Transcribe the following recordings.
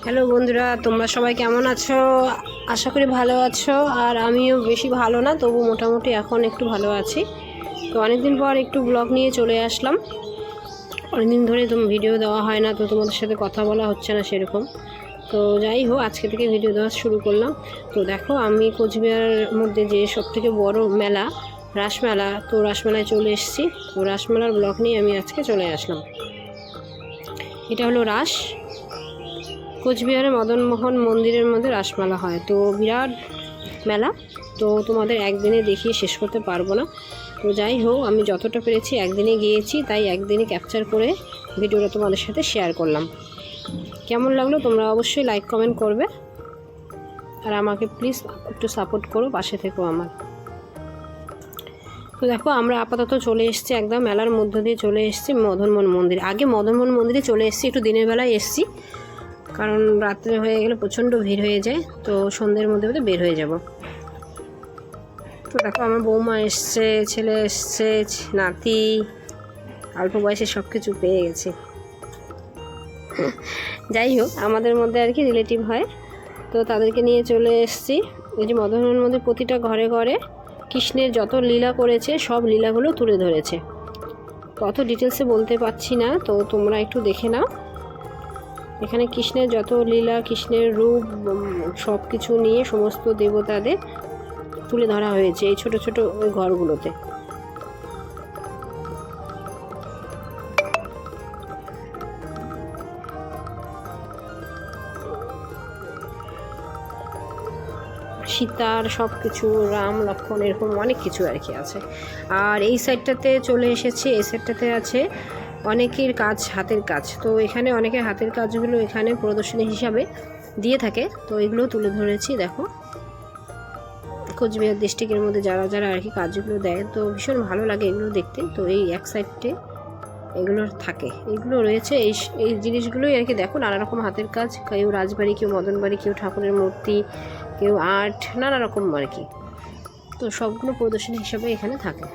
Hello বন্ধুরা, তোমরা সবাই কেমন আছো? আশা করি ভালো আছো। আর আমিও বেশি ভালো না, তবু মোটামুটি এখন একটু ভালো আছি। তো অনেকদিন পর একটু ব্লগ নিয়ে চলে আসলাম। অনেকদিন ধরে ভিডিও দেওয়া হয় না, তো তোমাদের সাথে কথা বলা হচ্ছে না সেরকম। তো যাই হোক, আজকে থেকে ভিডিও দেওয়া শুরু করলাম। তো দেখো, আমি কোচবিহারের মধ্যে যে সবথেকে বড় মেলা রাসমেলা, তো রাসমেলায় চলে এসেছি। তো রাসমেলার ব্লগ নিয়ে আমি আজকে চলে আসলাম। এটা হলো রাস, কোচবিহারের মদনমোহন মন্দিরের মধ্যে রাসমেলা হয়। তো বিরাট মেলা, তো তোমাদের একদিনে দেখিয়ে শেষ করতে পারবো না। তো যাই হোক, আমি যতটা পেরেছি একদিনে গিয়েছি, তাই একদিনে ক্যাপচার করে ভিডিওটা তোমাদের সাথে শেয়ার করলাম। কেমন লাগলো তোমরা অবশ্যই লাইক কমেন্ট করবে, আর আমাকে প্লিজ একটু সাপোর্ট করো, পাশে থেকো আমার। তো দেখো, আমরা আপাতত চলে এসেছি, একদম মেলার মধ্য দিয়ে চলে এসেছি মদনমোহন মন্দির। আগে মদনমোহন মন্দিরে চলে এসেছি, একটু দিনের বেলায় এসেছি, কারণ রাত্রে হয়ে গেলে প্রচণ্ড ভিড় হয়ে যায়। তো সন্ধ্যের মধ্যে বের হয়ে যাব। তো দেখো, আমার বৌমা এসছে, ছেলে এসছে, নাতি, অল্প বয়সে সব কিছু পেয়ে গেছে। যাই হোক, আমাদের মধ্যে আর কি রিলেটিভ হয়, তো তাদেরকে নিয়ে চলে এসেছি। এই যে মদনমোহন মন্দির, প্রতিটা ঘরে ঘরে কৃষ্ণের যত লীলা করেছে সব লীলাগুলো তুলে ধরেছে। কত ডিটেলসে বলতে পারছি না, তো তোমরা একটু দেখে নাও। এখানে কৃষ্ণের যত লীলা, কৃষ্ণের রূপ, সব কিছু নিয়ে সমস্ত দেবতাদের তুলে ধরা হয়েছে এই ছোট ছোট ওই ঘরগুলোতে। সীতার সব কিছু, রাম লক্ষ্মণ, এরকম অনেক কিছু আর কি আছে। আর এই সাইডটাতে চলে এসেছি, এই সাইডটাতে আছে অনেকের কাজ, হাতের কাজ। তো এখানে অনেকের হাতের কাজগুলো এখানে প্রদর্শনী হিসাবে দিয়ে থাকে, তো এগুলো তুলে ধরেছি। দেখো, কোচবিহার ডিস্ট্রিক্টের মধ্যে যারা যারা আর কি কাজগুলো দেয়, তো ভীষণ ভালো লাগে এগুলো দেখতে। তো এই এক সাইডে এগুলো থাকে, এগুলো রয়েছে, এই জিনিসগুলোই আর কি। দেখো, নানা রকম হাতের কাজ, কেউ রাজবাড়ি, কেউ মদনবাড়ি, কেউ ঠাকুরের মূর্তি, কেউ আর্ট, নানা রকম আর কি। তো সবগুলো প্রদর্শনী হিসাবে এখানে থাকে।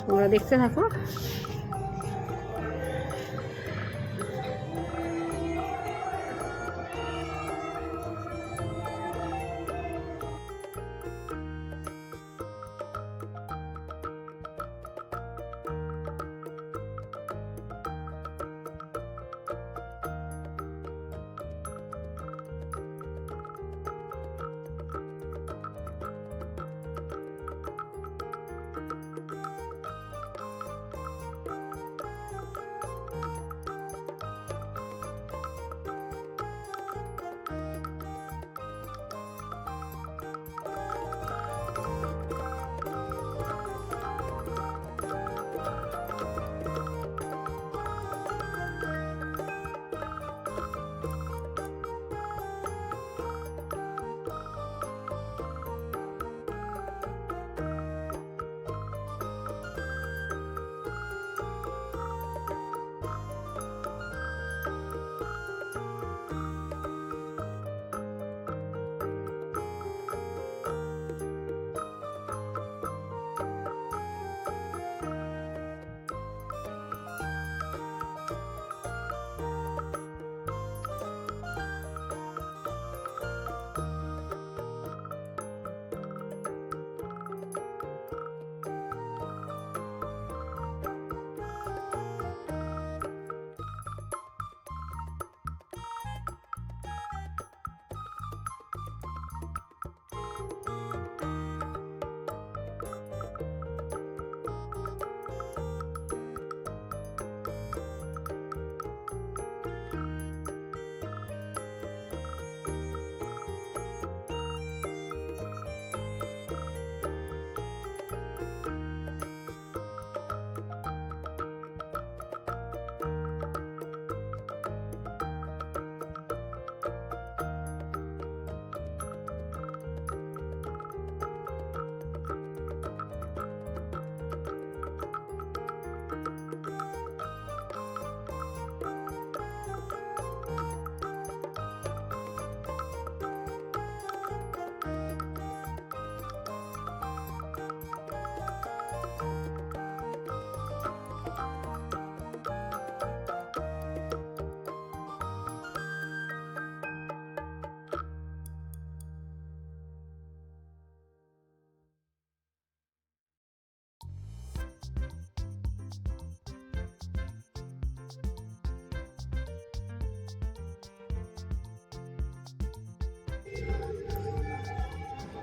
তোমরা দেখতে থাকো।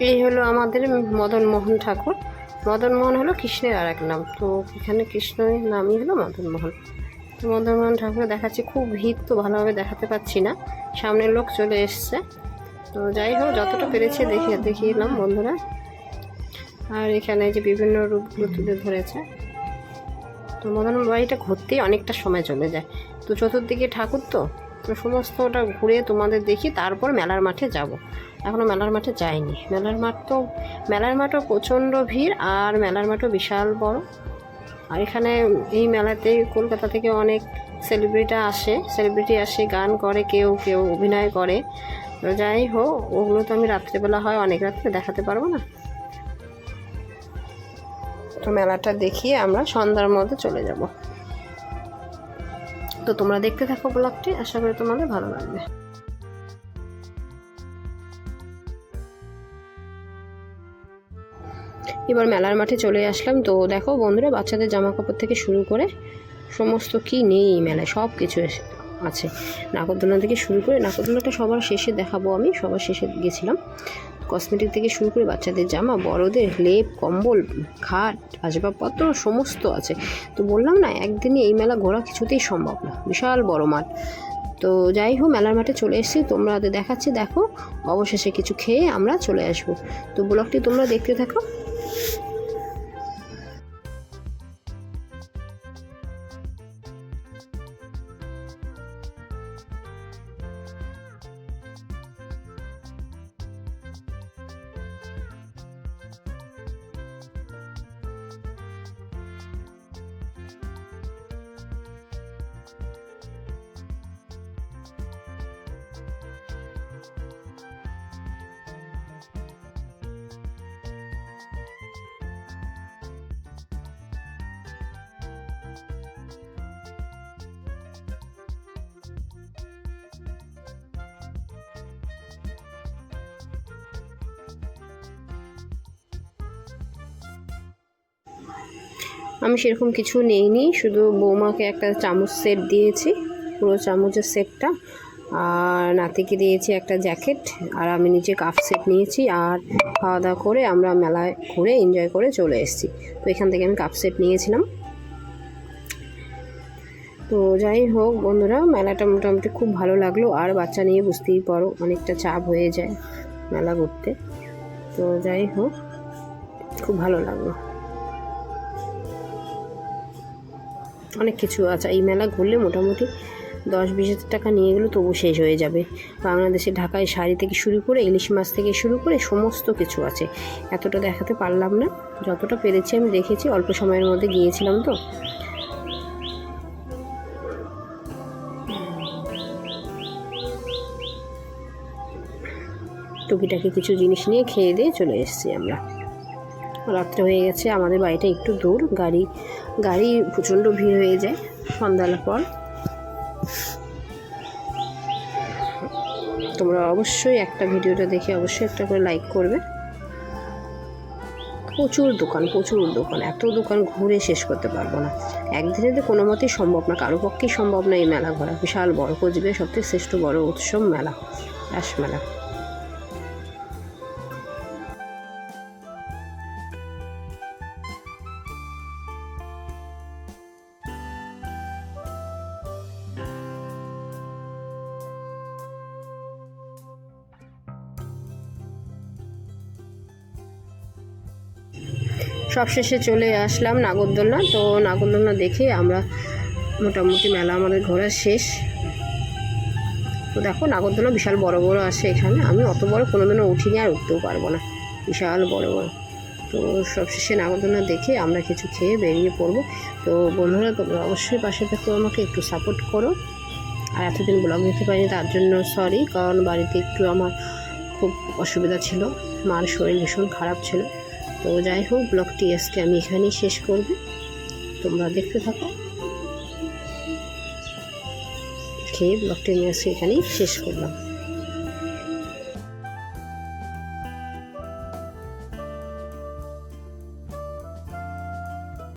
এই হলো আমাদের মদন মোহন ঠাকুর। মদন মোহন হলো কৃষ্ণের আর এক নাম, তো এখানে কৃষ্ণের নামই হলো মদন মোহন। তো মদন মোহন ঠাকুর দেখাচ্ছি, খুব ভিড় তো ভালোভাবে দেখাতে পাচ্ছি না, সামনের লোক চলে এসছে। তো যাই হোক যতটা পেরেছে দেখিয়ে এলাম বন্ধুরা। আর এখানে যে বিভিন্ন রূপগুলো তুলে ধরেছে। তো মদন বাড়িটা ঘুরতেই অনেকটা সময় চলে যায়, তো চতুর্দিকে ঠাকুর তো সমস্তটা ঘুরে তোমাদের দেখি, তারপর মেলার মাঠে যাব। এখনও মেলার মাঠে যাইনি। মেলার মাঠও প্রচণ্ড ভিড়, আর মেলার মাঠও বিশাল বড়। আর এখানে এই মেলাতে কলকাতা থেকে অনেক সেলিব্রিটি আসে, গান করে, কেউ অভিনয় করে। তো যাই হোক, ওগুলো তো আমি রাত্রেবেলা হয়, অনেক রাত্রে দেখাতে পারবো না। তো মেলাটা দেখিয়ে আমরা সন্ধ্যার মধ্যে চলে যাব। তো তোমরা দেখতে থাকো ব্লগটি, আশা করি তোমাদের ভালো লাগবে। এবার মেলার মাঠে চলে আসলাম। তো দেখো বন্ধুরা, বাচ্চাদের জামা কাপড় থেকে শুরু করে সমস্ত কি নেই এই মেলায়, সব কিছু আছে। নাগরদোলনা থেকে শুরু করে, নাগরদোলনাটা সবার শেষে দেখাবো, আমি সবার শেষে গেছিলাম। কসমেটিক থেকে শুরু করে বাচ্চাদের জামা, বড়দের লেপ, কম্বল, খাট, আসবাবপত্র সমস্ত আছে। তো বললাম না, একদিনে এই মেলা ঘোরা কিছুতেই সম্ভব না, বিশাল বড় মাঠ। তো যাই হোক, মেলার মাঠে চলে এসেছি, তোমরা দেখাচ্ছি। দেখো, অবশেষে কিছু খেয়ে আমরা চলে আসবো। তো ব্লগটি তোমরা দেখতে থাকো। আমি সেরকম কিছু নেইনি, শুধু বৌমাকে একটা চামচ সেট দিয়েছি, পুরো চামচের সেটটা, আর নাতিকে দিয়েছি একটা জ্যাকেট, আর আমি নিজে কাপ সেট নিয়েছি। আর খাওয়া দাওয়া করে আমরা মেলায় ঘুরে এনজয় করে চলে এসেছি। তো এখান থেকে আমি কাপ সেট নিয়েছিলাম। তো যাই হোক বন্ধুরা, মেলাটা মোটামুটি খুব ভালো লাগলো। আর বাচ্চা নিয়ে বুঝতেই পারো, অনেকটা চাপ হয়ে যায় মেলা ঘুরতে। তো যাই হোক, খুব ভালো লাগলো। অনেক কিছু আছে এই মেলা ঘুরলে, মোটামুটি 10-20 টাকা নিয়ে গেলে তবু শেষ হয়ে যাবে। বাংলাদেশের ঢাকায় শাড়ি থেকে শুরু করে, ইলিশ মাছ থেকে শুরু করে সমস্ত কিছু আছে। এতটা দেখাতে পারলাম না, যতটা পেরেছি আমি দেখেছি, অল্প সময়ের মধ্যে গিয়েছিলাম। তো টুকিটাকি কিছু জিনিস নিয়ে খেয়ে দিয়ে চলে এসেছি আমরা। রাত্রে হয়ে গেছে, আমাদের বাড়িটা একটু দূর, গাড়ি প্রচণ্ড ভিড় হয়ে যায় সন্ধ্যার পর। তোমরা অবশ্যই একটা ভিডিওটা দেখে অবশ্যই একটা করে লাইক করবে। প্রচুর দোকান, এত দোকান ঘুরে শেষ করতে পারবো না একদিনে, তো কোনো মতেই সম্ভব না, কারো পক্ষেই সম্ভব না এই মেলা ঘোরা। বিশাল বড়, কোচবিহারের সবথেকে শ্রেষ্ঠ বড় উৎসব মেলা, রাস মেলা। সবশেষে চলে আসলাম নাগরদোলনা। তো নাগরদোলনা দেখে আমরা মোটামুটি মেলা আমাদের ঘোরা শেষ। তো দেখো, নাগরদোলনা বিশাল বড় আসে এখানে, আমি অত বড় কোনোদিনও উঠিনি, আর উঠতেও পারবো না, বিশাল বড়। তো সবশেষে নাগরদোলনা দেখে আমরা কিছু খেয়ে বেরিয়ে পড়বো। তো বন্ধুরা, তোমরা অবশ্যই পাশে থেকে আমাকে একটু সাপোর্ট করো। আর এতদিন ব্লগ দিতে পারিনি, তার জন্য সরি, কারণ বাড়িতে একটু আমার খুব অসুবিধা ছিল, মার শরীর ভীষণ খারাপ ছিল। তো যাই হোক, ব্লগটি আজকে আমি এখানেই শেষ করব, তোমরা দেখতে থাকো। খেয়ে ব্লগটি আমি আজকে এখানেই শেষ করলাম।